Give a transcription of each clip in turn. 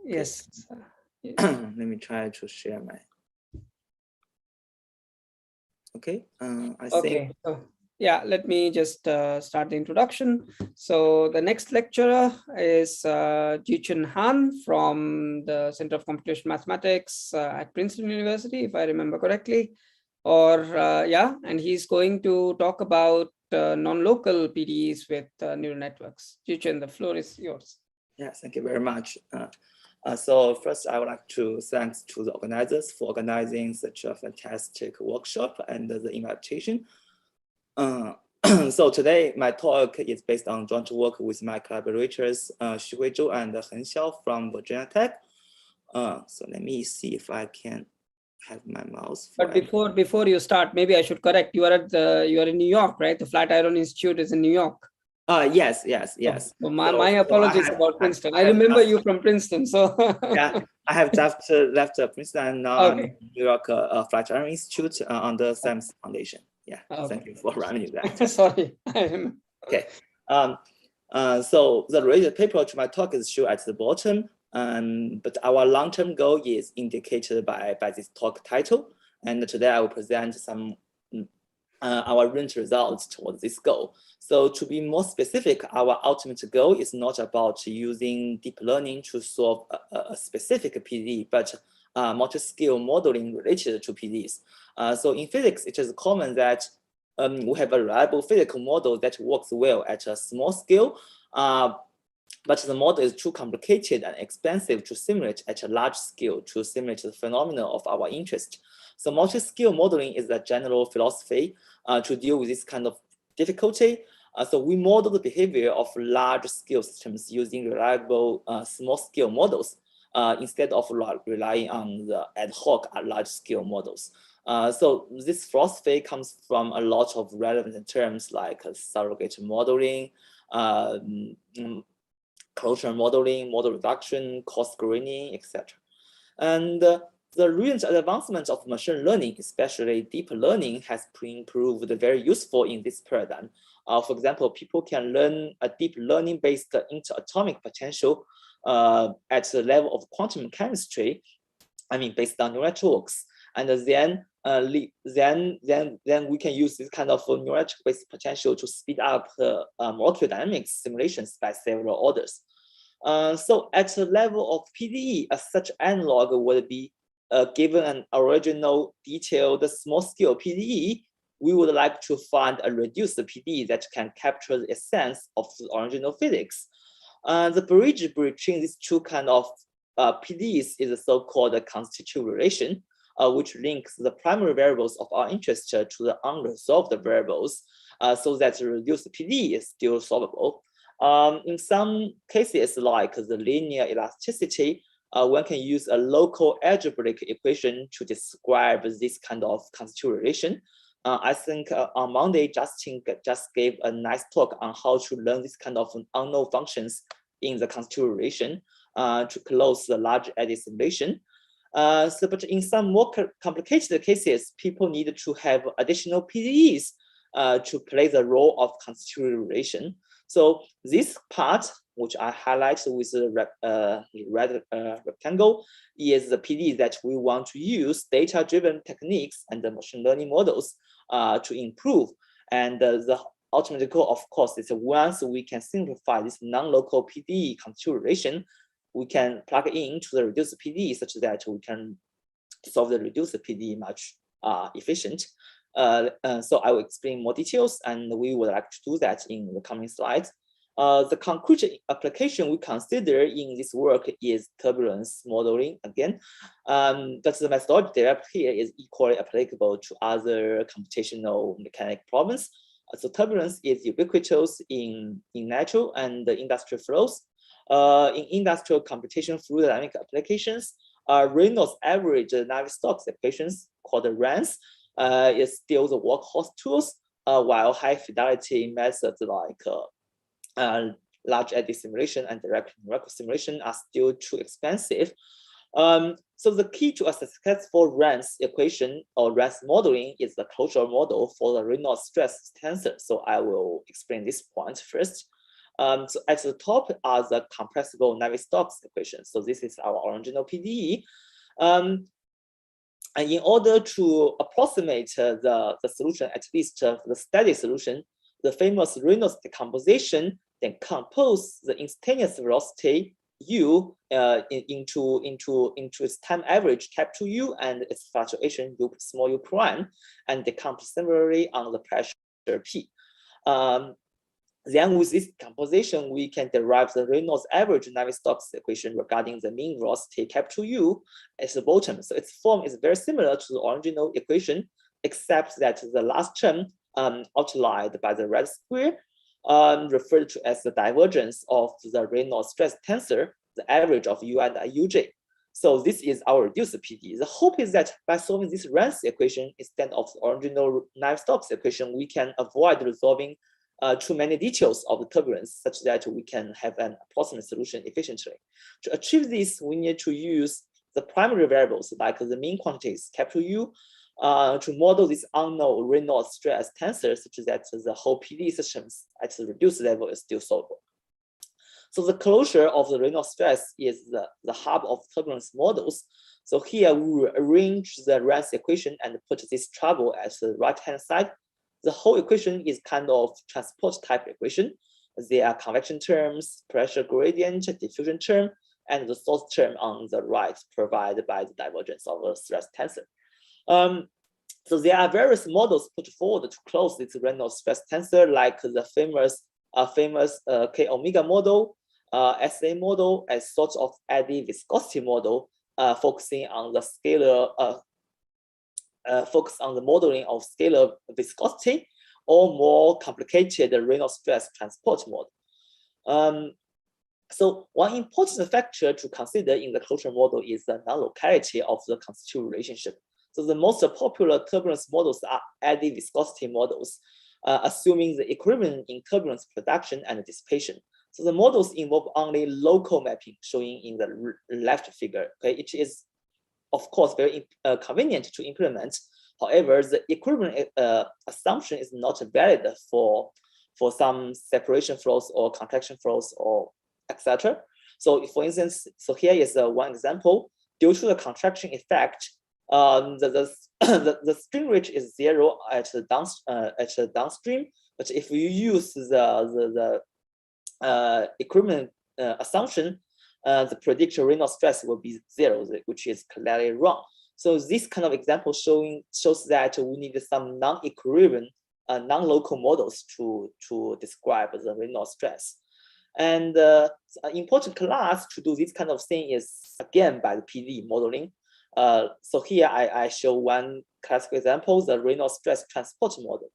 Yes. Let me try to share my. Okay. I think. Okay. So, yeah, let me just start the introduction. So the next lecturer is Jiequn Han from the Center of Computational Mathematics at Princeton University, if I remember correctly. Yeah, and he's going to talk about non-local PDEs with neural networks. Jiequn, the floor is yours. Yes, thank you very much. So first, I would like to thank to the organizers for organizing such a fantastic workshop and the invitation. So today, my talk is based on joint work with my collaborators, Xu Huizhou and Hen Xiao from Virginia Tech. So let me see if I can have my mouse. But before you start, maybe I should correct. You are in New York, right? The Flatiron Institute is in New York. Yes. So my apologies about Princeton. I remember you from Princeton, so yeah, I have just left Princeton and now I'm in New York Flatiron Institute under Sam's Foundation. Yeah, thank you for running that. Sorry. Okay. So the related paper to my talk is shown at the bottom, but our long-term goal is indicated by this talk title. And today I will present some our range results towards this goal. So to be more specific, our ultimate goal is not about using deep learning to solve a specific PDE, but multi-skill modeling related to PDEs. So in physics, it is common that we have a reliable physical model that works well at a small scale, but the model is too complicated and expensive to simulate at a large scale to simulate the phenomena of our interest. So multi-skill modeling is a general philosophy to deal with this kind of difficulty. So we model the behavior of large-scale systems using reliable small-scale models instead of relying on the ad hoc large-scale models. So this philosophy comes from a lot of relevant terms like surrogate modeling, closure modeling, model reduction, cost screening, etc. And the recent advancement of machine learning, especially deep learning, has proved very useful in this paradigm. For example, people can learn a deep learning-based interatomic potential at the level of quantum chemistry, based on neural networks, and then we can use this kind of neural network-based potential to speed up molecular dynamics simulations by several orders. So at the level of PDE, such analog would be given an original detailed small-scale PDE. We would like to find a reduced PDE that can capture the essence of the original physics. The bridge between these two kind of PDEs is a so-called constitutive relation, which links the primary variables of our interest to the unresolved variables, so that the reduced PDE is still solvable. In some cases, like the linear elasticity, one can use a local algebraic equation to describe this kind of constitutive relation. I think on Monday, Justin just gave a nice talk on how to learn this kind of unknown functions in the constitutive relation to close the large eddy simulation. But in some more complicated cases, people need to have additional PDEs to play the role of constitutive relation. So this part, which I highlight with the red rectangle, is the PDE that we want to use data-driven techniques and the machine learning models to improve. And the ultimate goal, of course, is once we can simplify this non-local PDE configuration, we can plug in to the reduced PDE such that we can solve the reduced PDE much efficient. So I will explain more details, and we would like to do that in the coming slides. The concrete application we consider in this work is turbulence modeling again. But the methodology developed here is equally applicable to other computational mechanics problems. So turbulence is ubiquitous in natural and industrial flows. In industrial computation fluid dynamic applications, Reynolds average Navier-Stokes equations called RANS is still the workhorse tools, while high fidelity methods like large eddy simulation and direct numerical simulation are still too expensive. So the key to a successful RANS equation or RANS modeling is the closure model for the Reynolds stress tensor. So I will explain this point first. So at the top are the compressible Navier-Stokes equations. So this is our original PDE. And in order to approximate the solution, at least the static solution, the famous Reynolds decomposition then compose the instantaneous velocity u into its time average capital U and its fluctuation u small u prime, and decompose similarly on the pressure P. Then with this decomposition, we can derive the Reynolds average Navier-Stokes equation regarding the mean velocity capital U at the bottom. So its form is very similar to the original equation, except that the last term outlined by the red square referred to as the divergence of the Reynolds stress tensor, the average of U and Uj. So this is our reduced PDE. The hope is that by solving this Rance equation instead of the original Navier-Stokes equation, we can avoid resolving too many details of the turbulence such that we can have an approximate solution efficiently. To achieve this, we need to use the primary variables like the mean quantities, capital U, to model this unknown Reynolds stress tensor such that the whole PDE systems at the reduced level is still solvable. So the closure of the Reynolds stress is the hub of turbulence models. So here we will arrange the Rance equation and put this trouble at the right-hand side. The whole equation is kind of transport type equation. There are convection terms, pressure gradient, diffusion term, and the source term on the right provided by the divergence of the stress tensor. So there are various models put forward to close this Reynolds stress tensor, like the famous K omega model, SA model, as sort of eddy viscosity model, focusing on the scalar. Focus on the modeling of scalar viscosity, or more complicated Reynolds stress transport model. So one important factor to consider in the closure model is the non-locality of the constitutive relationship. So the most popular turbulence models are eddy viscosity models, assuming the equilibrium in turbulence production and dissipation. So the models involve only local mapping, showing in the left figure. Okay, it is of course very convenient to implement. However, the equilibrium assumption is not valid for some separation flows or contraction flows or etc. So for instance, so here is one example. Due to the contraction effect, the string rate is 0 at the downstream. But if you use the equilibrium assumption, the predicted Reynolds stress will be 0, which is clearly wrong. So this kind of example shows that we need some non-equilibrium, non-local models to describe the Reynolds stress. And an important class to do this kind of thing is again by the PDE modeling. So here I show one classical example, the Reynolds stress transport model.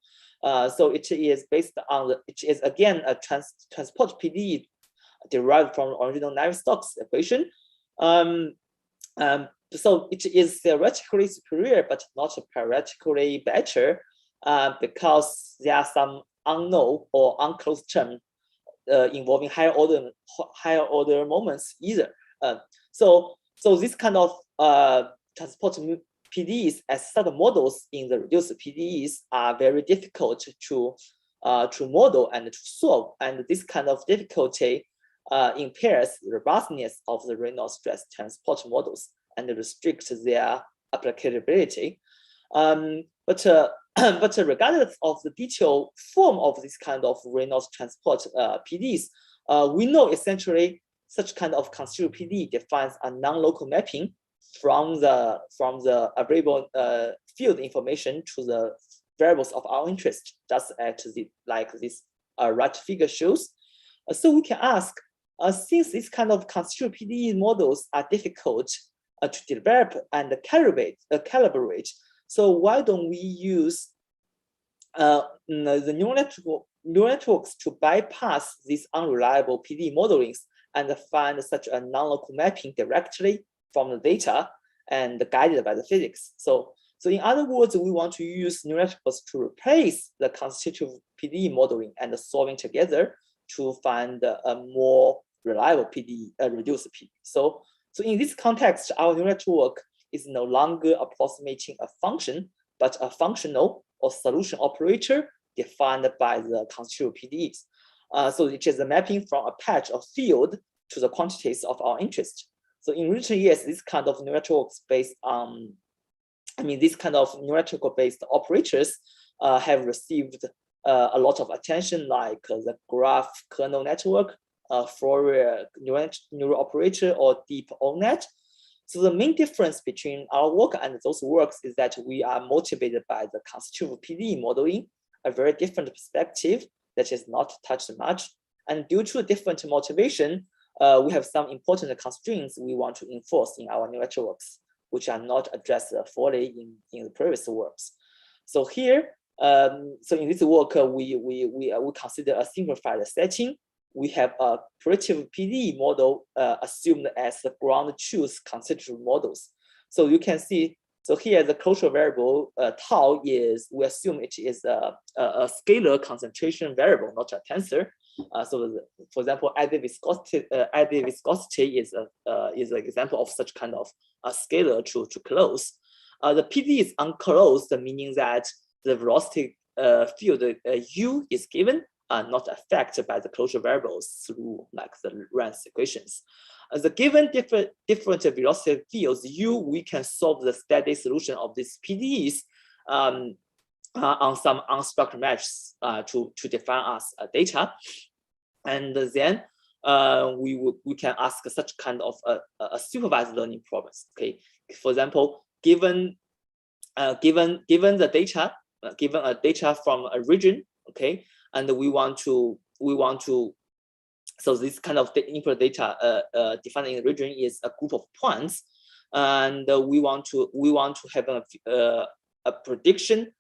So it is based on it is again a transport PDE derived from original Navier-Stokes equation. So it is theoretically superior, but not theoretically better, because there are some unknown or unclosed terms involving higher order moments either. So this kind of transport PDEs as sub-models in the reduced PDEs are very difficult to model and to solve, and this kind of difficulty impairs the robustness of the Reynolds stress transport models and restricts their applicability. But regardless of the detailed form of this kind of Reynolds transport PDEs, we know essentially such kind of constitutive PDE defines a non-local mapping from the available field information to the variables of our interest, just like this right figure shows. So we can ask, since this kind of constitutive PDE models are difficult to develop and calibrate, so why don't we use the neural networks to bypass these unreliable PDE modelings and find such a non-local mapping directly from the data and guided by the physics? So in other words, we want to use neural networks to replace the constitutive PDE modeling and solving together to find a more reliable PDE, reduced PDE. So in this context, our neural network is no longer approximating a function, but a functional or solution operator defined by the constitutive PDEs. So it is a mapping from a patch of field to the quantities of our interest. So in recent years, this kind of networks based on, this kind of numerical based operators have received a lot of attention, like the graph kernel network, Fourier neural operator, or deep ONet. So the main difference between our work and those works is that we are motivated by the constitutive PDE modeling, a very different perspective that is not touched much. And due to a different motivation, we have some important constraints we want to enforce in our new networks, which are not addressed fully in the previous works. So here, so in this work, we consider a simplified setting. We have a predictive PDE model assumed as the ground truth constitutive models. So you can see, so here the closure variable tau is, we assume it is a scalar concentration variable, not a tensor. So for example, ideal viscosity is an example of such kind of a scalar to close. The PDE is unclosed, meaning that the velocity field U is given, not affected by the closure variables through like the Rance equations. The given different velocity fields U, we can solve the steady solution of these PDEs on some unstructured matches to define as data. And then we can ask such kind of a supervised learning problems. Okay, for example, given the data, given a data from a region, okay, and we want to, so this kind of input data defined in the region is a group of points, and we want to have a prediction,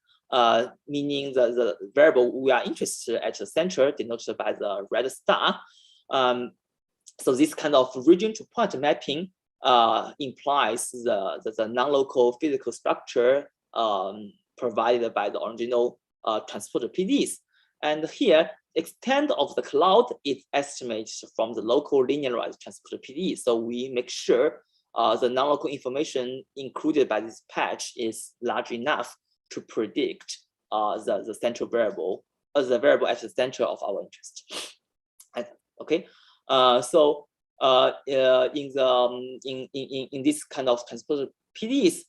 meaning the variable we are interested at the center denoted by the red star. So this kind of region to point mapping implies the non-local physical structure provided by the original transporter PDEs. And here, extent of the cloud is estimated from the local linearized transporter PDE. So we make sure the non-local information included by this patch is large enough to predict the central variable, the variable at the center of our interest. Okay, so in this kind of transporter PDEs,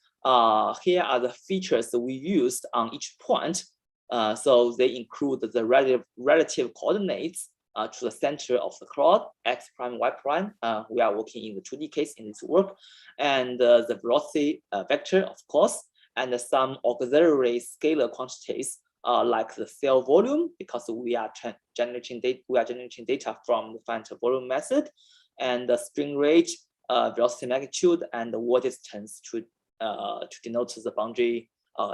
here are the features we used on each point. So they include the relative coordinates to the center of the cloud, x prime, y prime. We are working in the 2D case in this work, and the velocity vector, of course, and some auxiliary scalar quantities like the cell volume, because we are generating data from the finite volume method, and the string rate, velocity magnitude, and the word distance to denote the boundary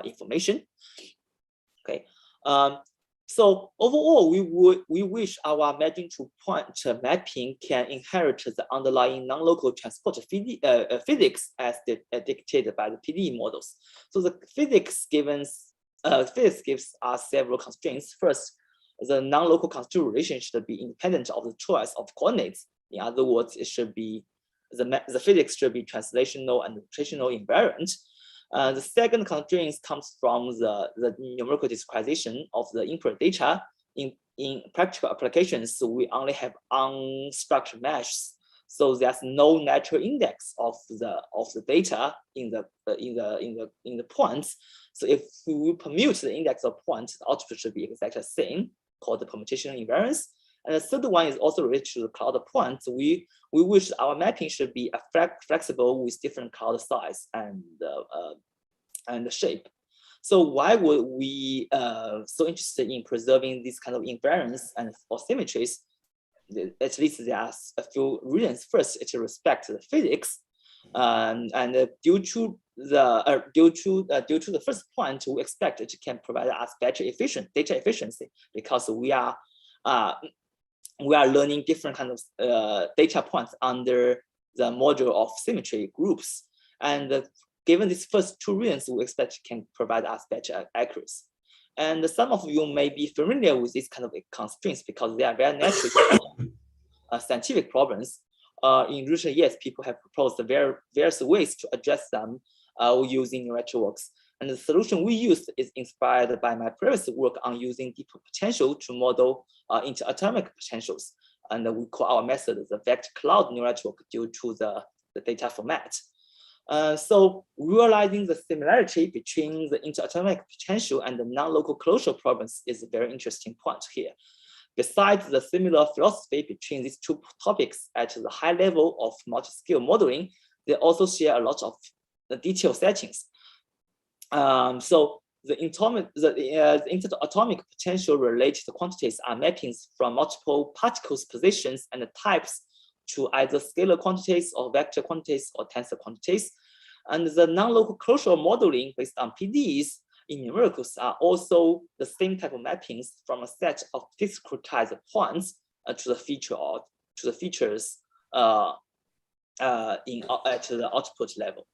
information. Okay, so overall, we wish our mapping to point mapping can inherit the underlying non-local transport physics as dictated by the PDE models. So the physics gives us several constraints. First, the non-local constitutive relation should be independent of the choice of coordinates. In other words, it should be the physics should be translational and rotational invariant. The second constraint comes from the numerical discretization of the input data. In practical applications, we only have unstructured meshes, so there's no natural index of the data in the points. So if we permute the index of points, the output should be exactly the same, called the permutation invariance. And the third one is also related to the cloud points. We wish our mapping should be flexible with different cloud size and shape. So why would we so interested in preserving this kind of invariance and or symmetries? At least there are a few reasons. First, it respects the physics, and due to the first point, we expect it can provide us better data efficiency, because we are learning different kinds of data points under the module of symmetry groups. And given these first two reasons, we expect it can provide us better accuracy. And some of you may be familiar with these kind of constraints because they are very natural scientific problems. In recent years, people have proposed various ways to address them using networks. And the solution we used is inspired by my previous work on using deep potential to model interatomic potentials. And we call our method the vector cloud neural network due to the data format. So realizing the similarity between the interatomic potential and the non-local closure problems is a very interesting point here. Besides the similar philosophy between these two topics at the high level of multi-skill modeling, they also share a lot of the detail settings. So the interatomic potential related quantities are mappings from multiple particles positions and types to either scalar quantities or vector quantities or tensor quantities. And the non-local closure modeling based on PDEs in numericals are also the same type of mappings from a set of discretized points to the feature or to the features at the output level.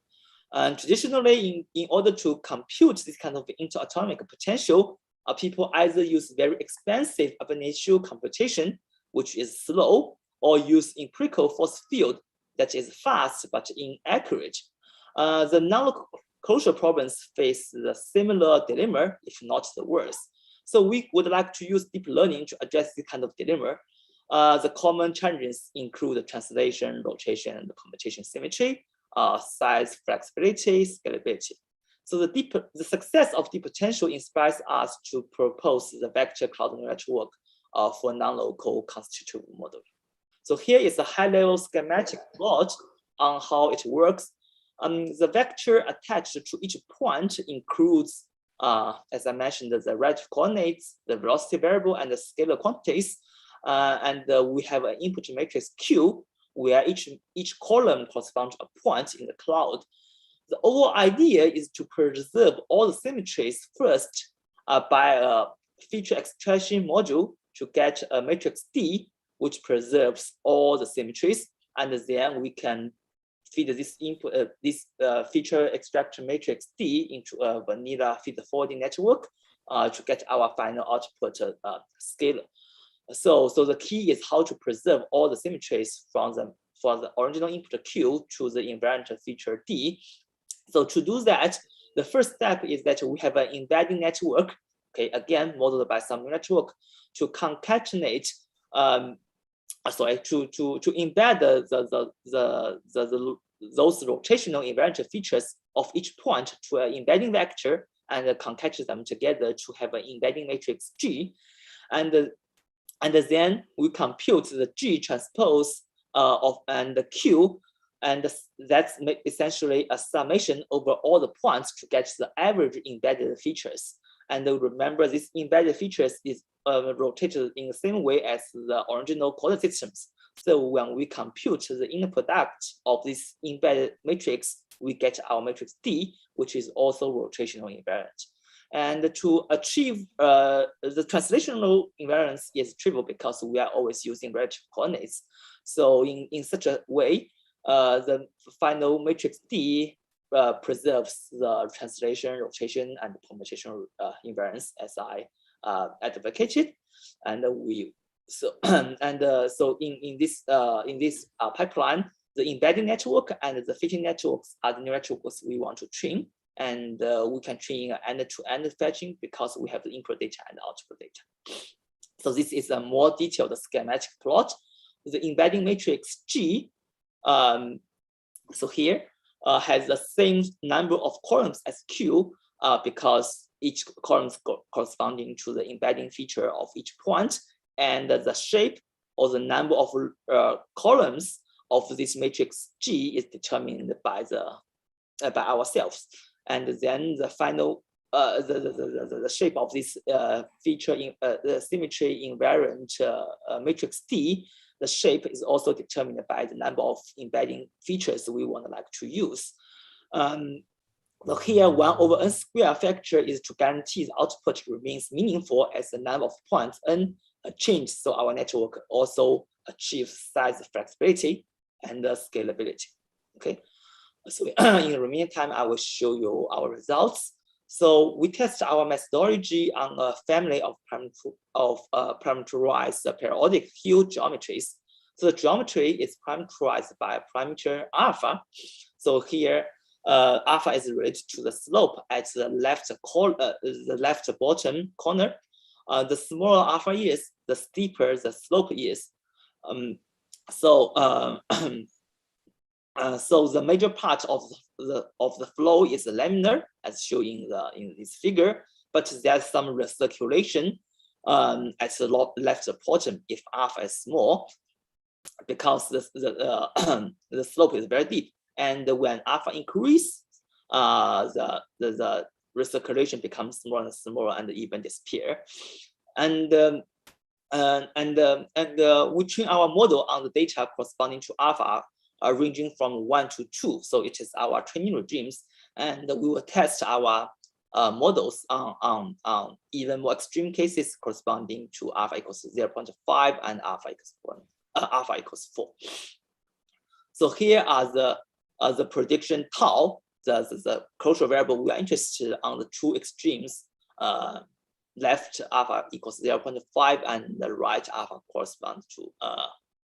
And traditionally, in order to compute this kind of interatomic potential, people either use very expensive ab initio computation, which is slow, or use empirical force field that is fast but inaccurate. The non-local closure problems face the similar dilemma, if not the worst. So we would like to use deep learning to address this kind of dilemma. The common challenges include translation, rotation, and computation symmetry, size, flexibility, scalability. So the success of deep potential inspires us to propose the vector cloud neural network for non-local constitutive modeling. So here is a high-level schematic plot on how it works. The vector attached to each point includes, as I mentioned, the relative coordinates, the velocity variable, and the scalar quantities. And we have an input matrix Q, where each column corresponds to a point in the cloud. The overall idea is to preserve all the symmetries first by a feature extraction module to get a matrix D, which preserves all the symmetries, and then we can feed this input, feature extraction matrix D into a vanilla feed forwarding network to get our final output scalar. So the key is how to preserve all the symmetries from the original input Q to the invariant feature D. So to do that, the first step is that we have an embedding network, okay, again modeled by some network, to concatenate, to embed those rotational invariant features of each point to an embedding vector and concatenate them together to have an embedding matrix G, and then we compute the G transpose and the Q, and that's essentially a summation over all the points to get the average embedded features. And remember, this embedded features is rotated in the same way as the original coordinate systems. So when we compute the inner product of this embedded matrix, we get our matrix D, which is also rotational invariant. And to achieve the translational invariance is trivial because we are always using relative coordinates. So in such a way, the final matrix D preserves the translation, rotation, and permutation invariance as I advocated. And so in this pipeline, the embedding network and the fitting networks are the neural networks we want to train. And we can train end-to-end fetching because we have the input data and output data. So this is a more detailed schematic plot. The embedding matrix G, so here has the same number of columns as Q because each column is corresponding to the embedding feature of each point, and the shape or the number of columns of this matrix G is determined by ourselves. And then the final, the shape of this feature in the symmetry invariant matrix D, the shape is also determined by the number of embedding features we want to use. So here, 1 over n square factor is to guarantee the output remains meaningful as the number of points n change. So our network also achieves size flexibility and scalability. Okay. So in the remaining time, I will show you our results. So we test our methodology on a family of parameterized periodic Hill geometries. So the geometry is parameterized by a parameter alpha. So here, alpha is related to the slope at the left bottom corner. The smaller alpha is, the steeper the slope is. So the major part of the flow is laminar, as shown in this figure, but there's some recirculation at the left bottom if alpha is small, because the slope is very deep. And when alpha increase, the recirculation becomes smaller and smaller and even disappear. And we train our model on the data corresponding to alpha ranging from 1 to 2. So it is our training regimes, and we will test our models on even more extreme cases corresponding to alpha equals 0.5 and alpha equals 4. So here are the prediction tau, the closure variable. We are interested on the two extremes, left alpha equals 0.5 and the right alpha corresponds to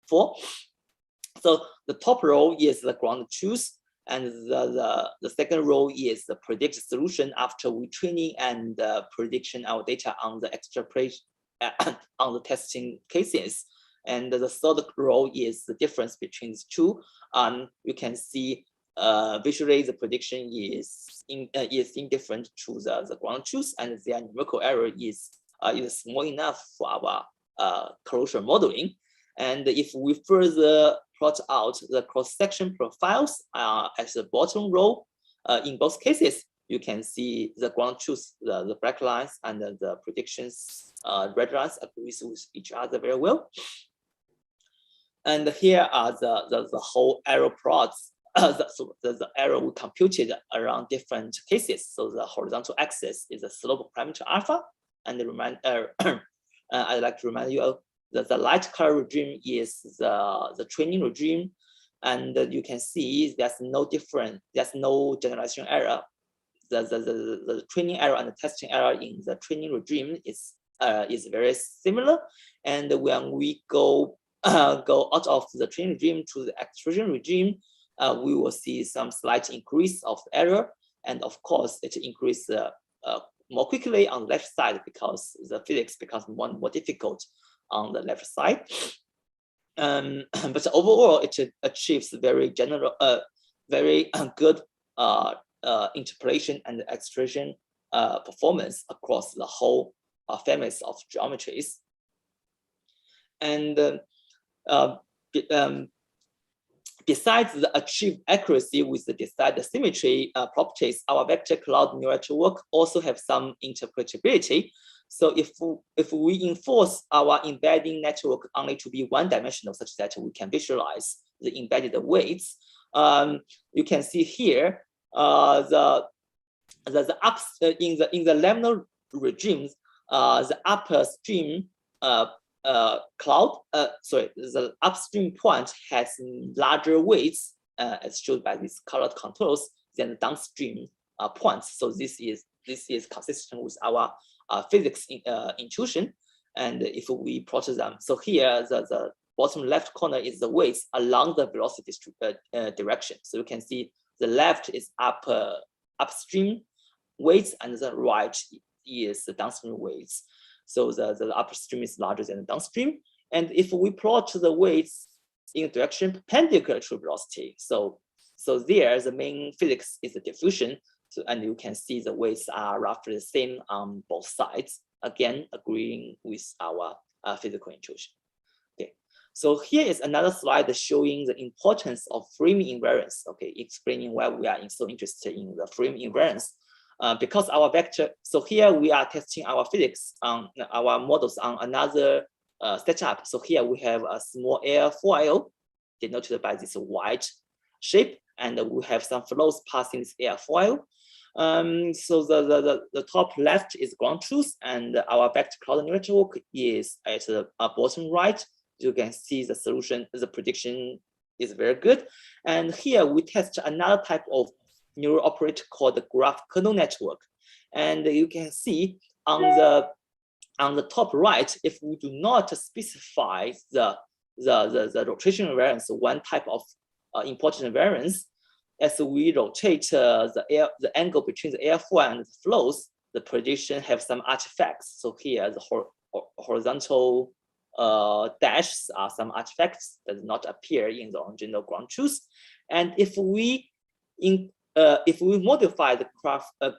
4. So the top row is the ground truth, and the second row is the predicted solution after we training and prediction our data on the extrapolation on the testing cases. And the third row is the difference between the two. You can see visually the prediction is indifferent to the ground truth, and the numerical error is small enough for our closure modeling. And if we further plot out the cross-section profiles at the bottom row, in both cases, you can see the ground truth, the black lines, and the predictions, red lines agrees with each other very well. And here are the whole error plots, the error we computed around different cases. So the horizontal axis is the slope parameter alpha, and I'd like to remind you of the light color regime is the training regime, and you can see there's no generalization error. The training error and the testing error in the training regime is very similar, and when we go out of the training regime to the extrusion regime, we will see some slight increase of error, and of course it increases more quickly on the left side because the physics becomes more difficult on the left side. But overall, it achieves very general, very good interpolation and extraction performance across the whole families of geometries. And besides the achieved accuracy with the desired symmetry properties, our vector cloud neural network also have some interpretability. So if we enforce our embedding network only to be one-dimensional, such that we can visualize the embedded weights, you can see here in the laminar regimes, the upstream the upstream point has larger weights, as shown by these colored contours, than the downstream points. So this is consistent with our physics intuition. And if we plot them, so here the bottom left corner is the weights along the velocity direction. So you can see the left is upstream weights, and the right is the downstream weights. So the upstream is larger than the downstream. And if we plot the weights in direction perpendicular to velocity, so there the main physics is the diffusion. So, and you can see the weights are roughly the same on both sides, again agreeing with our physical intuition. Okay, so here is another slide showing the importance of framing invariance. Okay, explaining why we are so interested in the framing invariance. Because our vector, so here we are testing our physics on our models on another setup. So here we have a small airfoil denoted by this white shape, and we have some flows passing this airfoil. So the top left is ground truth, and our vector cloud network is at the bottom right. You can see the solution, the prediction is very good. And here we test another type of neural operator called the graph kernel network. And you can see on the top right, if we do not specify the rotation variance, one type of important variance, as we rotate the angle between the airfoil and the flows, the prediction have some artifacts. So here the horizontal dashes are some artifacts that do not appear in the original ground truth. And if we modify the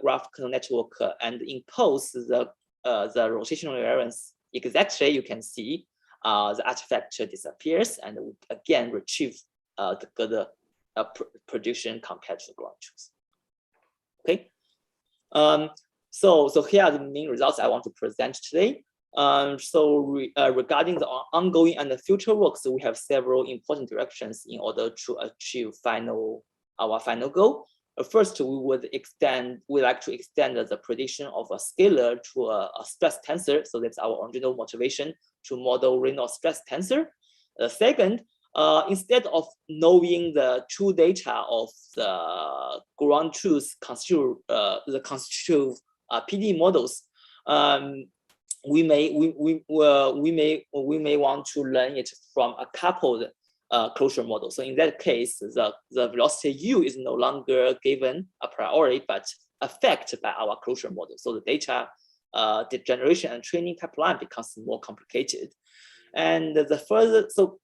graphical network and impose the rotational variance exactly, you can see the artifact disappears, and we again retrieve the prediction compared to the ground truth. Okay. So here are the main results I want to present today. Regarding the ongoing and the future work, so we have several important directions in order to achieve our final goal. First, we like to extend the prediction of a scalar to a stress tensor. So that's our original motivation, to model Reynolds stress tensor. Second, instead of knowing the true data of the ground truth constitutive PDE models, we may want to learn it from a coupled closure model. So in that case, the velocity u is no longer given a priori, but affected by our closure model. So the data the generation and training pipeline becomes more complicated. And the further, so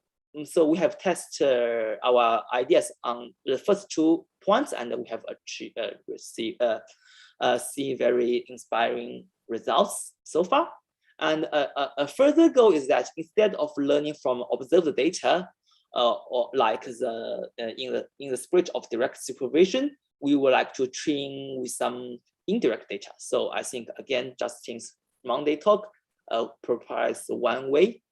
we have tested our ideas on the first 2 points, and we have seen very inspiring results so far. And a further goal is that instead of learning from observed data, or like in the spirit of direct supervision, we would like to train with some indirect data. So I think again, Justin's Monday talk provides one way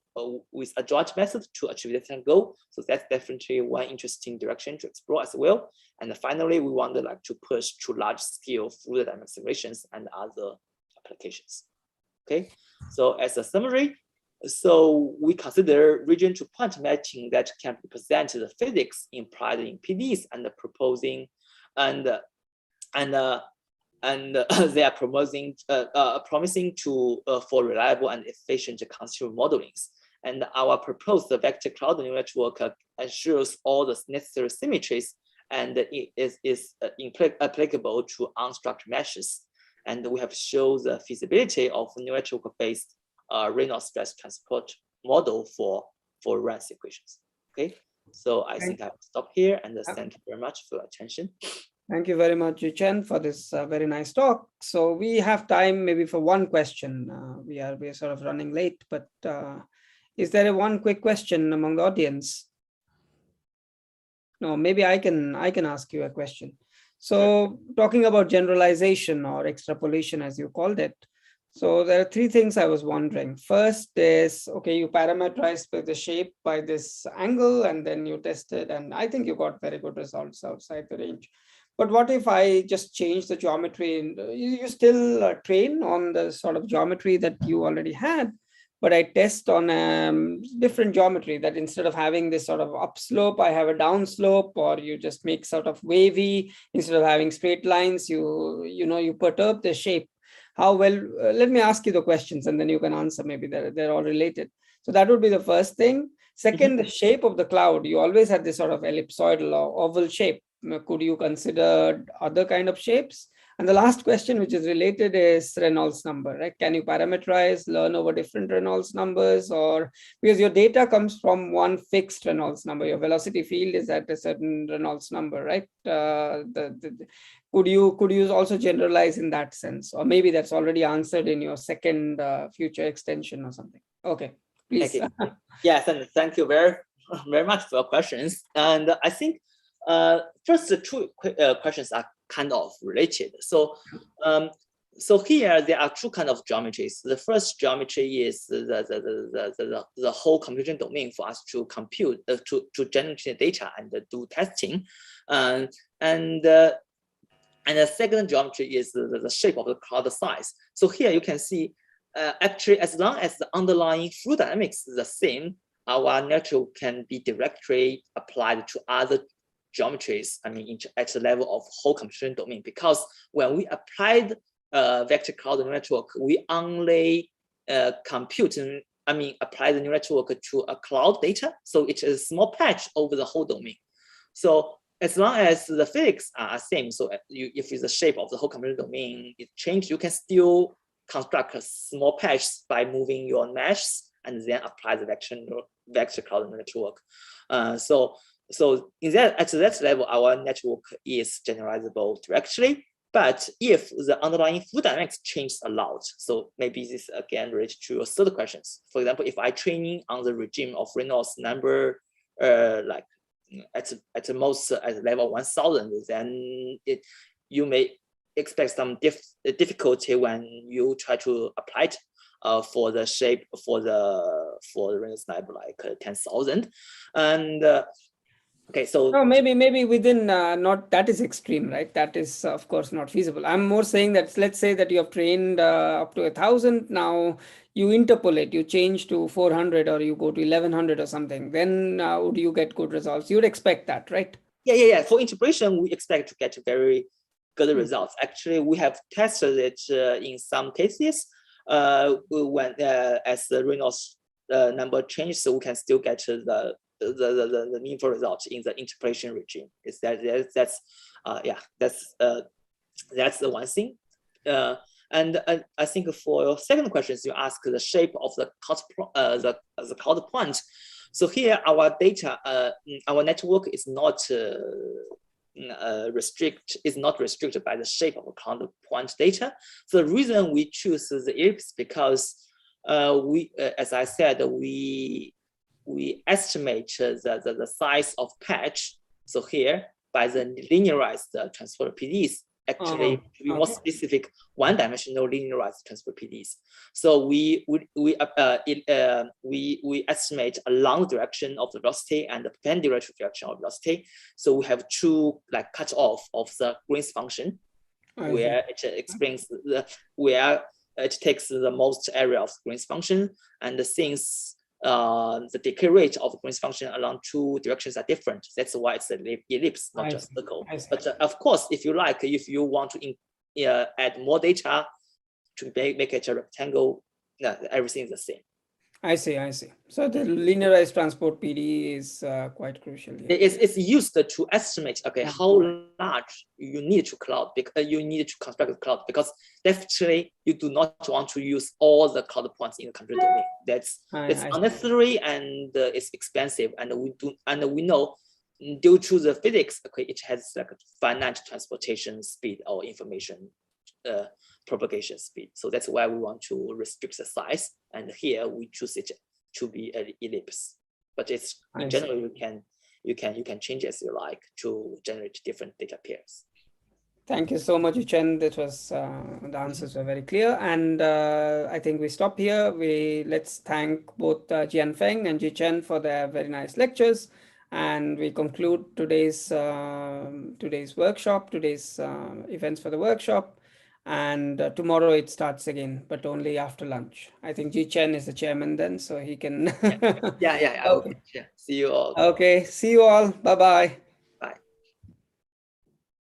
with a joint method to achieve the same goal. So that's definitely one interesting direction to explore as well. And finally, we want to like to push to large scale fluid dynamic simulations and other applications. Okay, so as a summary, so we consider region to point matching that can represent the physics implied in PDEs and proposing, and they are promising to for reliable and efficient constitutive modelings. And our proposed vector cloud neural network ensures all the necessary symmetries, and it is applicable to unstructured meshes. And we have shown the feasibility of neural network-based Reynolds stress transport model for Variance equations. Okay, so I think I will stop here, and thank you very much for your attention. Thank you very much, Jiequn, for this very nice talk. So we have time maybe for one question. We are sort of running late, but is there one quick question among the audience? No, maybe I can ask you a question. So talking about generalization or extrapolation, as you called it. So there are 3 things I was wondering. First is, okay, you parameterized the shape by this angle, and then you tested, and I think you got very good results outside the range. But what if I just change the geometry? And you still train on the sort of geometry that you already had, but I test on different geometry, that instead of having this sort of upslope, I have a downslope, or you just make sort of wavy. Instead of having straight lines, you perturb the shape. How well, let me ask you the questions and then you can answer. Maybe they're all related. So that would be the first thing. Second, the shape of the cloud. You always had this sort of ellipsoidal or oval shape. Could you consider other kind of shapes? And the last question, which is related, is Reynolds number, right? Can you parameterize, learn over different Reynolds numbers, or because your data comes from one fixed Reynolds number, your velocity field is at a certain Reynolds number, right? Could you also generalize in that sense, or maybe that's already answered in your second future extension or something? Okay, please. Thank you. Yes, and thank you very much for your questions. And I think first the 2 questions are kind of related. So so here there are 2 kind of geometries. The first geometry is the whole computation domain for us to compute to generate the data and do testing, and the second geometry is the shape of the cloud size. So here you can see actually, as long as the underlying fluid dynamics is the same, our network can be directly applied to other geometries, I mean, at the level of whole computation domain, because when we applied vector cloud neural network, we only apply the neural network to a cloud data. So it is a small patch over the whole domain. So as long as the physics are same, so if the shape of the whole computer domain is changed, you can still construct a small patch by moving your meshes and then apply the vector cloud network. So in that, at that level, our network is generalizable directly. But if the underlying fluid dynamics changes a lot, so maybe this again related to your third questions. For example, if I training on the regime of Reynolds number, like at the most at level 1000, then you may expect some difficulty when you try to apply it for the shape for the Reynolds number like 10,000, and okay, so no, maybe within not that is extreme, right? That is of course not feasible. I'm more saying that let's say that you have trained up to 1,000. Now you interpolate, you change to 400 or you go to 1100 or something. Then would you get good results? You'd expect that, right? Yeah. For interpolation, we expect to get very good results. Actually, we have tested it in some cases. When as the Reynolds number changes, so we can still get the meaningful results in the interpolation regime. Is that's the one thing. And I think for your second question, you ask the shape of the cloud point. So here our data, our network is not restricted by the shape of a cloud point data. So the reason we choose the ellipse because as I said, we estimate the size of patch. So here by the linearized transport PDEs. Actually, to be more specific, one-dimensional linearized transport PDEs. So we estimate along the direction of the velocity and the perpendicular direction of velocity. So we have two like cut off of the Green's function, where it explains where it takes the most area of Green's function, and since the decay rate of the Green's function along two directions are different. That's why it's an ellipse, not just circle. But of course, if you like, if you want to add more data to make it a rectangle, everything is the same. I see. So the linearized transport PDE is quite crucial here. It's used to estimate how large you need to cloud, because you need to construct the cloud, because definitely you do not want to use all the cloud points in the computer domain. That's unnecessary and it's expensive, and we know due to the physics, it has like a finite transportation speed or information propagation speed. So that's why we want to restrict the size, and here we choose it to be an ellipse. But it's in general you can change as you like to generate different data pairs. Thank you so much, Jiequn. That was the answers were very clear, and I think we stop here. Let's thank both Jianfeng and Jiequn for their very nice lectures, and we conclude today's workshop, today's events for the workshop. And tomorrow it starts again, but only after lunch. I think Jiequn is the chairman then, so he can. Yeah. Okay. See you all. Okay, see you all. Bye-bye.